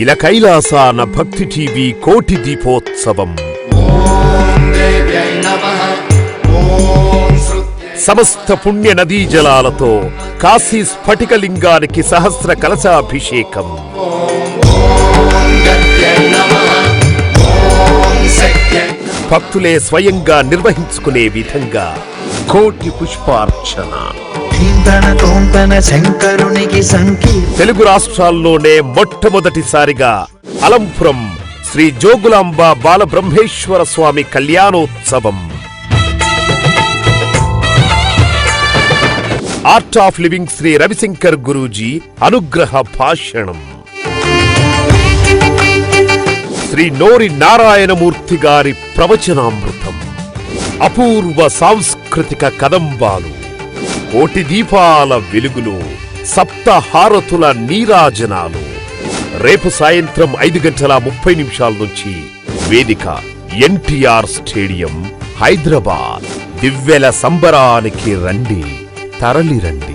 ఇలా కైలాసాన భక్తి టీవీ కోటి దీపోత్సవం. సమస్త పుణ్య నదీ జలాలతో కాశీ స్ఫటికలింగానికి సహస్ర కలశాభిషేకం. భక్తులే స్వయంగా నిర్వహించుకునే విధంగా కోటి పుష్పార్చన. తెలుగు రాష్ట్రాల్లోనే మొట్టమొదటిసారిగా అలంపురం శ్రీ జోగులాంబ బాలబ్రహ్మేశ్వర స్వామి కళ్యాణోత్సవం. Art of living Sri Ravishankar Guruji అనుగ్రహ భాషణం. శ్రీ నోరి నారాయణమూర్తి గారి ప్రవచనామృతం. అపూర్వ సాంస్కృతిక కదంబాలు, కోటి దీపాల వెలుగులు, సప్తహారతుల నీరాజనాలు. రేపు సాయంత్రం 5:30 నుంచి వేదిక ఎన్టీఆర్ స్టేడియం, హైదరాబాద్. దివ్వెల సంబరానికి రండి, తరలిరండి.